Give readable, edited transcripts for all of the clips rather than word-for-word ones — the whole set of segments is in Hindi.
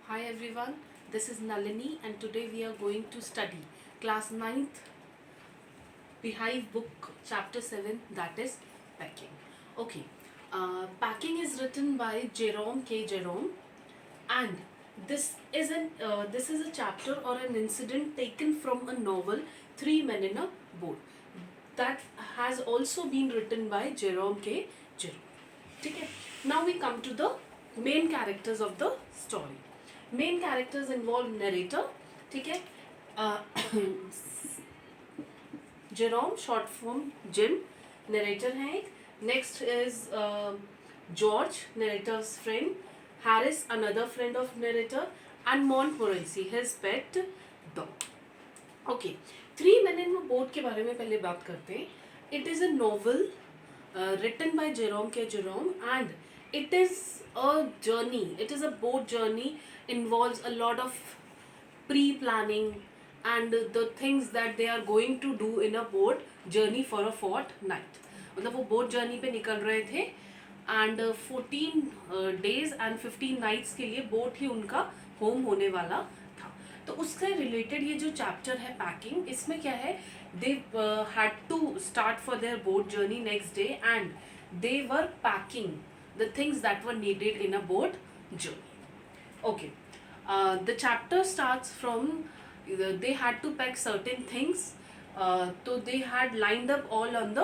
Hi everyone, this is Nalini and today we are going to study class 9th Behive book chapter 7, that is packing. Okay, packing is written by Jerome K. Jerome, and this is a chapter or an incident taken from a novel Three Men in a Boat that has also been written by Jerome K. Jerome. Okay. Now we come to the main characters of the story. Main characters involve narrator. Okay. Uh, Jerome, short form Jim, narrator है एक. Next is George, narrator's friend. Harris, another friend of narrator, and Montmorency, his pet dog. Okay, three man in boat के बारे में पहले बात करते हैं. It is a novel written by Jerome K. Jerome, and it is a journey. It is a boat journey, involves a lot of pre-planning and the things that they are going to do in a boat journey for a fortnight. मतलब वो बोट जर्नी पे निकल रहे थे एंड 14 days and 15 nights के लिए बोट ही उनका होम होने वाला था. तो उससे रिलेटेड ये जो चैप्टर है पैकिंग, इसमें क्या है, they had to start for their boat journey next day and they were packing the things that were needed in a boat journey. Okay, the chapter starts from they had to pack certain things. So they had lined up all on the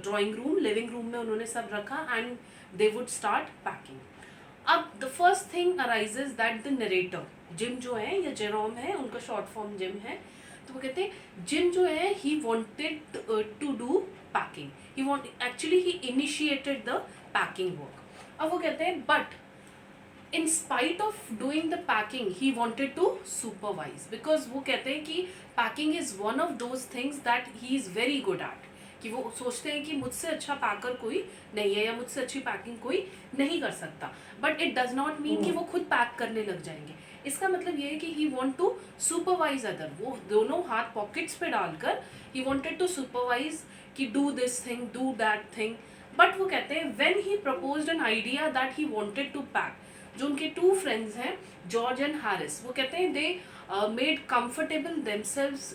drawing room, living room में उन्होंने सब रखा and they would start packing. अब the first thing arises that the narrator gym जो है या जेरोम है, उनका शॉर्ट फॉर्म जिम है, तो वो कहते हैं जिम जो है he wanted to do packing. He initiated the packing work. अब वो कहते हैं but in spite of doing the packing he wanted to supervise, because वो कहते हैं कि packing is one of those things that he is very good at. कि वो सोचते हैं कि मुझसे अच्छा पैकर कोई नहीं है या मुझसे अच्छी पैकिंग कोई नहीं कर सकता, but it does not mean कि वो खुद पैक करने लग जाएंगे. इसका मतलब ये है कि he want to supervise other. वो दोनों हाथ पॉकेट्स पे डालकर ही वॉन्टेड टू सुपरवाइज कि do this thing, do that thing. But वो कहते हैं when he proposed an idea that he wanted to pack, जो उनके टू फ्रेंड्स हैं जॉर्ज एंड हैरिस, वो कहते हैं they made comfortable themselves.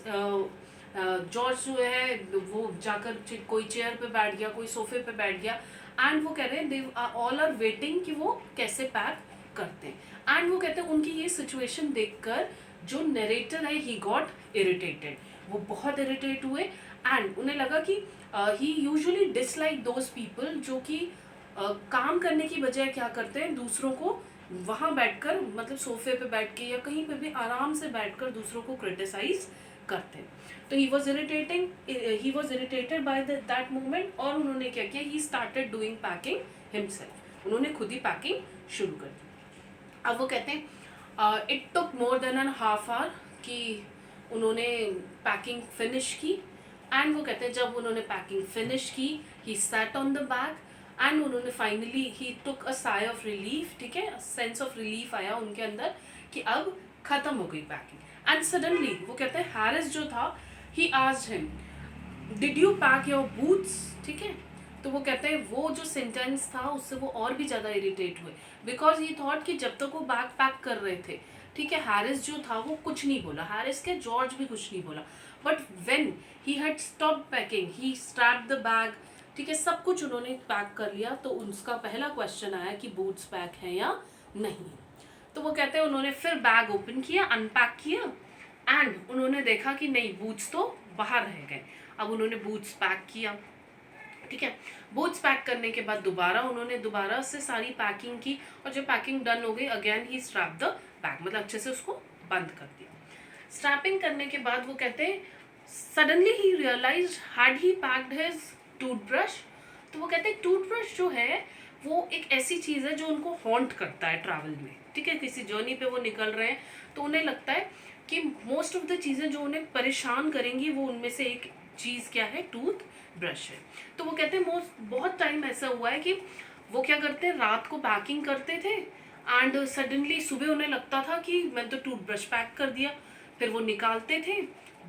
George जो है वो जाकर कोई चेयर पे बैठ गया, कोई सोफे पे बैठ गया, एंड वो कह रहे हैं दे ऑल आर वेटिंग कि वो कैसे पैक करते हैं. एंड वो कहते हैं उनकी ये सिचुएशन देखकर जो नरेटर है ही गॉट इरिटेटेड. वो बहुत इरिटेट हुए एंड उन्हें लगा कि ही यूजुअली डिसलाइक दोज पीपल जो कि काम करने की बजाय क्या करते हैं, दूसरों को वहाँ बैठकर मतलब सोफे पे बैठ के या कहीं पे भी आराम से बैठकर दूसरों को क्रिटिसाइज करते हैं. तो he was irritated by that moment, और उन्होंने क्या किया, he started doing packing himself. उन्होंने खुद ही पैकिंग शुरू कर दी. अब वो कहते हैं it took more than an half hour कि उन्होंने पैकिंग फिनिश की. एंड वो कहते हैं जब उन्होंने पैकिंग फिनिश की he sat on the bag and उन्होंने finally he took a sigh of relief. ठीक है, सेंस ऑफ रिलीफ आया उनके अंदर कि अब खत्म हो गई पैकिंग. एंड सडनली वो कहते हैं हैरिस जो था he asked him did you pack your boots. ठीक है, तो वो कहते हैं वो जो सेंटेंस था उससे वो और भी ज़्यादा इरिटेट हुए, बिकॉज ही थॉट कि जब तक वो बैग पैक कर रहे थे, ठीक है, हैरिस जो था वो कुछ नहीं बोला, हैरिस के जॉर्ज भी कुछ नहीं बोला, but when he had stop packing he strapped the bag. ठीक है, सब कुछ उन्होंने पैक कर लिया. तो उसका पहला क्वेश्चन आया कि बूट्स पैक हैं या नहीं. तो वो कहते हैं उन्होंने फिर बैग ओपन किया, अनपैक किया एंड उन्होंने देखा कि नहीं, बूट्स तो बाहर रह गए. अब उन्होंने बूट्स पैक किया. ठीक है, बूट्स पैक करने के बाद उन्होंने दोबारा से सारी पैकिंग की, और जब पैकिंग डन हो गई again he strap the bag, मतलब अच्छे से उसको बंद कर दिया. स्ट्रैपिंग करने के बाद वो कहते हैं suddenly he realize had he packed his toothbrush. तो वो कहते हैं टूथब्रश जो है वो एक ऐसी चीज़ है जो उनको हॉन्ट करता है ट्रैवल में. ठीक है, किसी जर्नी पे वो निकल रहे हैं तो उन्हें लगता है कि मोस्ट ऑफ द चीज़ें जो उन्हें परेशान करेंगी वो उनमें से एक चीज़ क्या है, टूथ ब्रश है. तो वो कहते हैं बहुत टाइम ऐसा हुआ है कि वो क्या करते हैं, रात को पैकिंग करते थे एंड सडनली सुबह उन्हें लगता था कि मैंने तो टूथब्रश पैक कर दिया. फिर वो निकालते थे,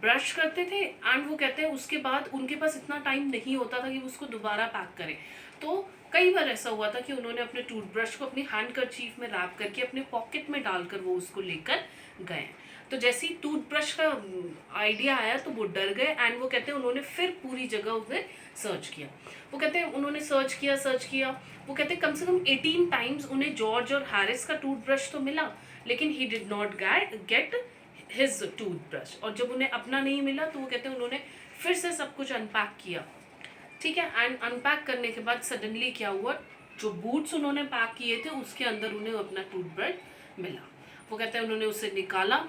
ब्रश करते थे एंड वो कहते हैं उसके बाद उनके पास इतना टाइम नहीं होता था कि वो उसको दोबारा पैक करें. तो कई बार ऐसा हुआ था कि उन्होंने अपने टूथब्रश को अपनी हैंड करचीफ में रैप करके अपने पॉकेट में डालकर वो उसको लेकर गए। तो जैसे ही टूथब्रश का आइडिया आया तो वो डर गए एंड वो कहते हैं उन्होंने फिर पूरी जगह उसे सर्च किया। वो कहते हैं उन्होंने सर्च किया। वो कहते हैं कम से कम 18 टाइम्स उन्हें जॉर्ज और हैरिस का टूथब्रश तो मिला, लेकिन he did not get his toothbrush. और जब उन्हें अपना नहीं मिला तो वो कहते हैं उन्होंने फिर से सब कुछ अनपैक किया, ठीक है। एंड अनपैक करने के बाद सडनली क्या हुआ, जो बूट्स उन्होंने पैक किए थे उसके अंदर उन्हें अपना टूथब्रश मिला। वो कहते हैं उन्होंने उसे निकाला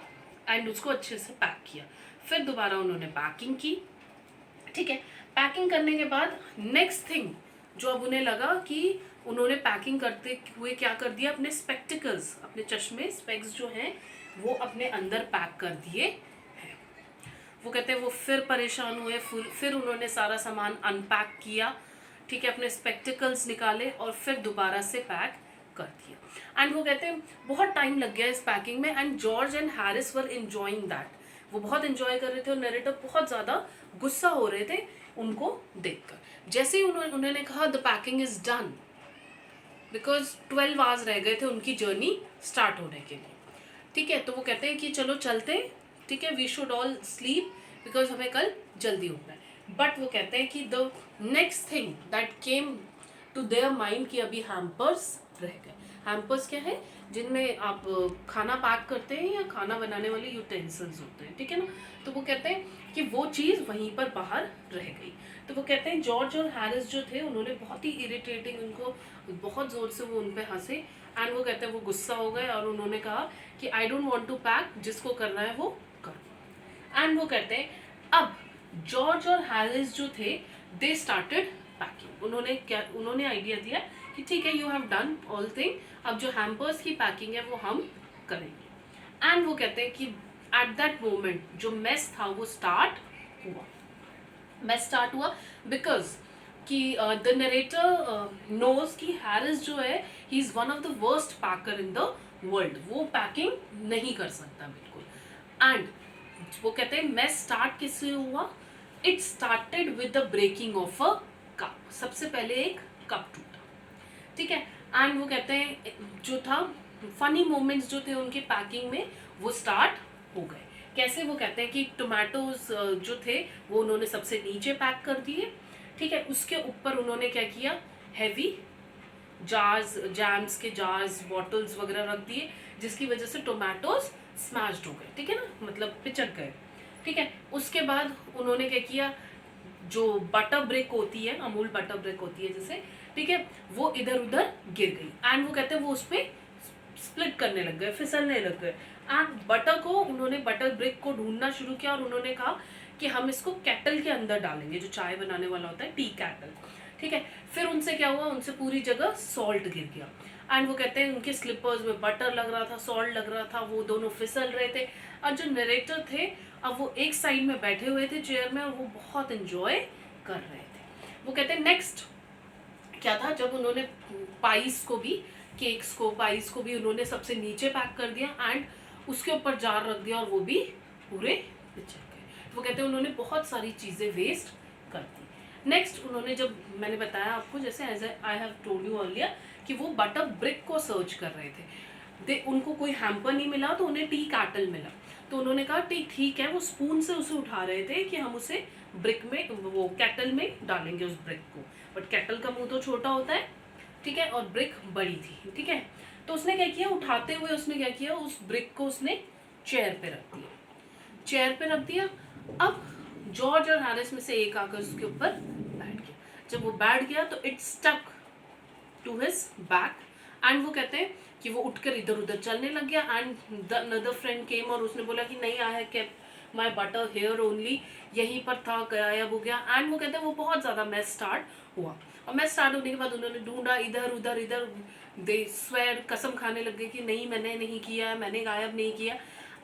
एंड उसको अच्छे से पैक किया। फिर दोबारा उन्होंने पैकिंग की, ठीक है। पैकिंग करने के बाद नेक्स्ट थिंग जो अब उन्हें लगा कि उन्होंने पैकिंग करते हुए क्या कर दिया, अपने स्पेक्टिकल्स, अपने चश्मे स्पेक्स जो हैं वो अपने अंदर पैक कर दिए हैं। वो कहते हैं वो फिर परेशान हुए, फिर उन्होंने सारा सामान अनपैक किया, ठीक है, अपने स्पेक्टिकल्स निकाले और फिर दोबारा से पैक कर दिया। एंड वो कहते हैं बहुत टाइम लग गया इस पैकिंग में and George and Harris were enjoying that. वो बहुत एंजॉय कर रहे थे और नरेटर बहुत ज़्यादा गुस्सा हो रहे थे उनको देखकर। जैसे ही उन्होंने कहा the packing is done, because 12 hours रह गए थे उनकी जर्नी स्टार्ट होने के लिए, ठीक है। तो वो कहते हैं कि चलो चलते, ठीक है, we should all sleep because हमें कल जल्दी उठना है। बट वो कहते हैं कि the next thing that came to their mind कि अभी हैम्पर्स रह गए। हैम्पर्स क्या है, जिनमें आप खाना पैक करते हैं या खाना बनाने वाले यूटेंसिल्स होते हैं, ठीक है ना। तो वो कहते हैं कि वो चीज़ वहीं पर बाहर रह गई। तो वो कहते हैं जॉर्ज और हैरिस जो थे उन्होंने बहुत ही इरिटेटिंग, उनको बहुत ज़ोर से वो उन पर हंसे एंड वो कहते हैं वो गुस्सा हो गए और उन्होंने कहा कि I don't want to pack, जिसको करना है वो कर। एंड वो कहते हैं अब जॉर्ज और हैरिस जो थे दे स्टार्टेड पैकिंग। उन्होंने आइडिया दिया कि ठीक है, you have done all thing, अब जो हैम्पर्स की पैकिंग है वो हम करेंगे। एंड वो कहते हैं कि एट दैट मोमेंट जो मेस था वो स्टार्ट हुआ बिकॉज कि द नरेटर नोज कि हैरिस जो है he is one of the worst packer in the world, वो पैकिंग नहीं कर सकता बिल्कुल। एंड वो कहते हैं मेस स्टार्ट किससे हुआ, it started with the breaking of a cup. सबसे पहले एक कप टूटा, ठीक है। एंड वो कहते हैं जो था फनी मोमेंट्स जो थे उनके पैकिंग में वो स्टार्ट हो गए। कैसे, वो कहते हैं कि टोमेटोज जो थे वो उन्होंने सबसे नीचे पैक कर दिए, ठीक है। उसके ऊपर उन्होंने क्या किया, हैवी जार्स, जैम्स के जार्स, बॉटल्स वगैरह रख दिए, जिसकी वजह से टोमेटोज स्मैश्ड हो गए, ठीक है ना, मतलब पिचक गए, ठीक है। उसके बाद उन्होंने क्या किया, जो बटर ब्रेक होती है, अमूल बटर ब्रेक होती है जैसे, ठीक है, वो इधर उधर गिर गई एंड वो कहते हैं वो उस पर स्प्लिट करने लग गए, फिसलने लग गए। एंड उन्होंने बटर ब्रेक को ढूंढना शुरू किया और उन्होंने कहा कि हम इसको केटल के अंदर डालेंगे, जो चाय बनाने वाला होता है, टी केटल, ठीक है। फिर उनसे क्या हुआ, उनसे पूरी जगह सॉल्ट गिर गया एंड वो कहते हैं उनके स्लिपर्स में बटर लग रहा था, सॉल्ट लग रहा था, वो दोनों फिसल रहे थे। और जो नरेटर थे अब वो एक साइड में बैठे हुए थे चेयर में और वो बहुत एंजॉय कर रहे थे। वो कहते हैं नेक्स्ट क्या था, जब उन्होंने पाइस को भी उन्होंने सबसे नीचे पैक कर दिया एंड उसके ऊपर जार रख दिया और वो भी पूरे पिचक गए। वो कहते हैं उन्होंने बहुत सारी चीज़ें वेस्ट कर दी। नेक्स्ट उन्होंने, जब मैंने बताया आपको, जैसे as I have told you earlier कि वो बटर ब्रिक को सर्च कर रहे थे, उनको कोई हैम्पर नहीं मिला तो उन्हें टी कैटल मिला। तो उन्होंने कहा ठीक है, वो स्पून से उसे उठा रहे थे कि हम उसे ब्रिक में, वो केटल में डालेंगे उस ब्रिक को, बट केटल का मुंह तो छोटा होता है, ठीक है, और ब्रिक बड़ी थी, ठीक है। तो उसने क्या किया, उठाते हुए उसने क्या किया, उस ब्रिक को उसने चेयर पे रख दिया। अब जॉर्ज और हैरिस में से एक आकर उसके ऊपर बैठ गया। जब वो बैठ गया तो it stuck to his back and वो कहते हैं कि वो उठकर इधर उधर चलने लग गया एंड द अनदर फ्रेंड केम और उसने बोला कि नहीं, I have kept my butter here only, यहीं पर था, गायब हो गया। एंड वो कहते हैं वो बहुत ज़्यादा मैस स्टार्ट हुआ और मैस स्टार्ट होने के बाद उन्होंने ढूंढा इधर उधर, दे स्वेर, कसम खाने लग गए कि नहीं, मैंने नहीं किया, मैंने गायब नहीं किया।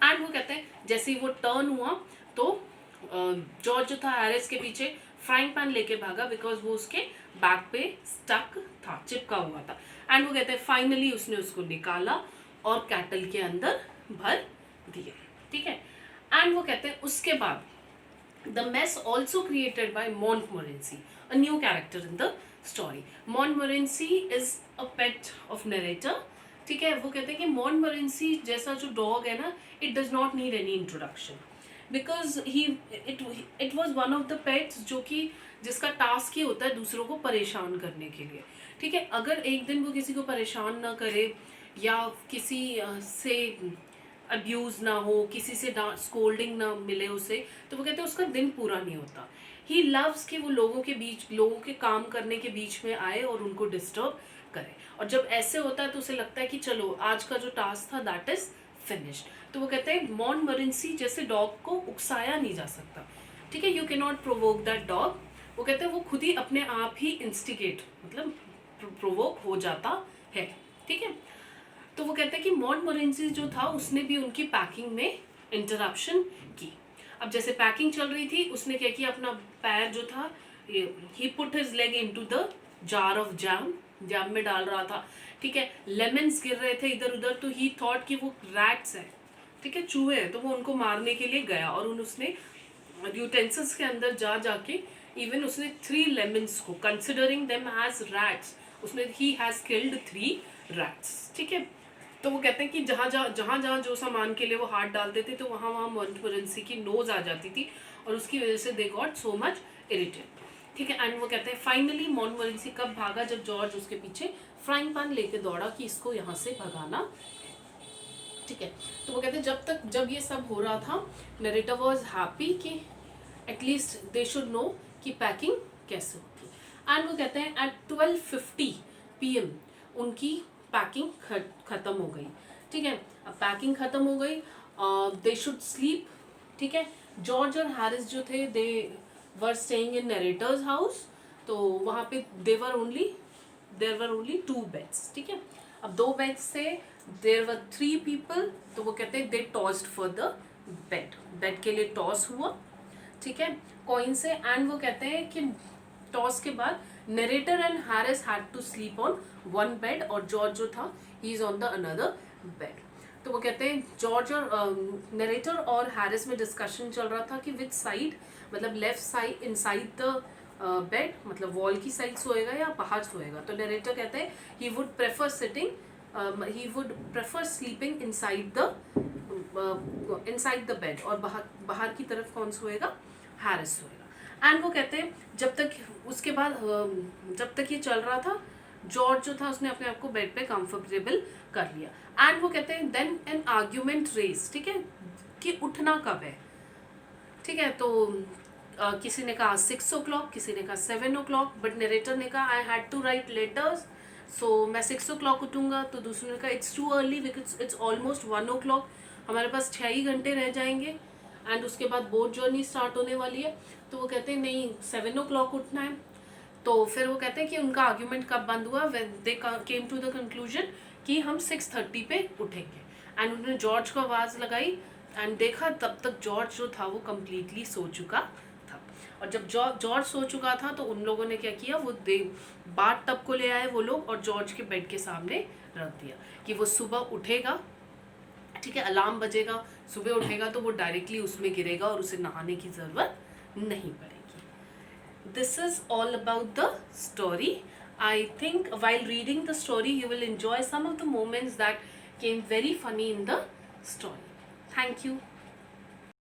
एंड वो कहते हैं जैसे ही वो टर्न हुआ तो जॉर्ज जो था हैरिस के पीछे फ्राइंग पैन लेके भागा बिकॉज वो उसके बैक पे स्टक था, चिपका हुआ था। एंड वो कहते हैं फाइनली उसने उसको निकाला और कैटल के अंदर भर दिया, ठीक है। एंड वो कहते हैं उसके बाद the mess also created by Montmorency, a new character in the story. Montmorency is a pet of narrator. ठीक है, वो कहते हैं कि मॉन्टमोरेंसी जैसा जो डॉग है ना, it does not need any introduction, because he it was one of the pets जो कि जिसका टास्क ही होता है दूसरों को परेशान करने के लिए। ठीक है, अगर एक दिन वो किसी को परेशान ना करे या किसी से अब्यूज़ ना हो, किसी से स्कोल्डिंग ना मिले उसे, तो वो कहते हैं उसका दिन पूरा नहीं होता। ही लव्स कि वो लोगों के बीच, लोगों के काम करने के बीच में आए और उनको डिस्टर्ब करे। और जब ऐसे होता है तो उसे लगता है कि चलो आज का जो टास्क था दैट इज फिनिश्ड। तो वो कहते हैं मॉन्टमोरेंसी जैसे डॉग को उकसाया नहीं जा सकता। ठीक है, you can not provoke that dog. वो कहते हैं वो खुद ही अपने आप ही इंस्टिगेट मतलब प्रोवोक हो जाता है। ठीक है, तो वो कहते हैं कि मॉन्टमोरेंसी जो था उसने भी उनकी पैकिंग में इंटरप्शन की। अब जैसे पैकिंग चल रही थी, उसने क्या किया, अपना पैर जो था, he put his leg into the jar of jam, jam में डाल रहा था। ठीक है, लेमन्स गिर रहे थे इधर उधर, तो ही थॉट कि वो रैट्स है, ठीक है, चूहे हैं, तो वो उनको मारने के लिए गया और उसने यूटेंसिल्स के अंदर जा जाके इवन उसने 3 लेमन्स को, कंसिडरिंग देम एज रैट्स, उसने ही हैज किल्ड 3 रैट्स। ठीक है, तो वो कहते हैं कि जहाँ जहाँ जो सामान के लिए वो हाथ डालते थे तो वहाँ वहाँ मॉन्टमोरेंसी की नोज आ जाती थी और उसकी वजह से they got so much irritate. ठीक है, एंड वो कहते हैं फाइनली मॉन्टमोरेंसी कब भागा, जब जॉर्ज उसके पीछे फ्राइंग पैन लेके दौड़ा कि इसको यहाँ से भगाना। ठीक है, तो वो कहते हैं जब ये सब हो रहा था, नरेटर वॉज हैप्पी कि एटलीस्ट दे शुड नो कि पैकिंग कैसे होती। एंड वो कहते हैं एट 12:50 PM उनकी पैकिंग खत्म हो गई। ठीक है, अब पैकिंग खत्म हो गई, दे शुड स्लीप। ठीक है, जॉर्ज और हैरिस जो थे they were staying in narrator's house, तो वहाँ पे देर वर ओनली 2 बेड्स। ठीक है, अब 2 बेड्स से देर वर 3 पीपल, तो वो कहते हैं दे टॉस्ड फॉर द बेड के लिए टॉस हुआ। ठीक है, कॉइन से, एंड वो कहते हैं कि टॉस के बाद narrator and Harris had to sleep on 1 bed और जॉर्ज जो था he is on the another bed. तो वो कहते हैं जॉर्ज और नरेटर और हैरिस में डिस्कशन चल रहा था कि विच साइड, मतलब left side inside the bed, मतलब वॉल की साइड सोएगा या बाहर सोएगा। तो नरेटर कहते हैं he would prefer sleeping inside the bed, और बाहर की तरफ कौन सोएगा, हैरिस सोएगा। एंड वो कहते हैं जब तक ये चल रहा था, जॉर्ज जो था उसने अपने आप को बेड पे कंफर्टेबल कर लिया। एंड वो कहते हैं देन एन आर्ग्यूमेंट रेस। ठीक है, कि उठना कब है। ठीक है, तो किसी ने कहा 6 o'clock, किसी ने कहा 7 o'clock, बट नरेटर ने कहा I had to write letters, so मैं 6 o'clock उठूंगा। तो दूसरे ने कहा it's too early because it's almost 1 o'clock, हमारे पास 6 ही घंटे रह जाएंगे एंड उसके बाद बोट जर्नी स्टार्ट होने वाली है। तो वो कहते हैं नहीं 7 o'clock उठना है। तो फिर वो कहते हैं कि उनका आर्ग्यूमेंट कब बंद हुआ, दे केम टू द कंक्लूजन कि हम 6:30 पे उठेंगे। एंड उन्होंने जॉर्ज को आवाज़ लगाई एंड देखा तब तक जॉर्ज जो था वो कम्प्लीटली सो चुका था। और जब जॉर्ज सो चुका था तो उन लोगों ने क्या किया, वो बाथ टब को ले आए वो लोग और जॉर्ज के बेड के सामने रख दिया कि वो सुबह उठेगा। ठीक है, अलार्म बजेगा, सुबह उठेगा तो वो डायरेक्टली उसमें गिरेगा और उसे नहाने की ज़रूरत नहीं पड़ेगी। This is all about the story. I think while reading the story you will enjoy some of the moments that came very funny in the story. Thank you.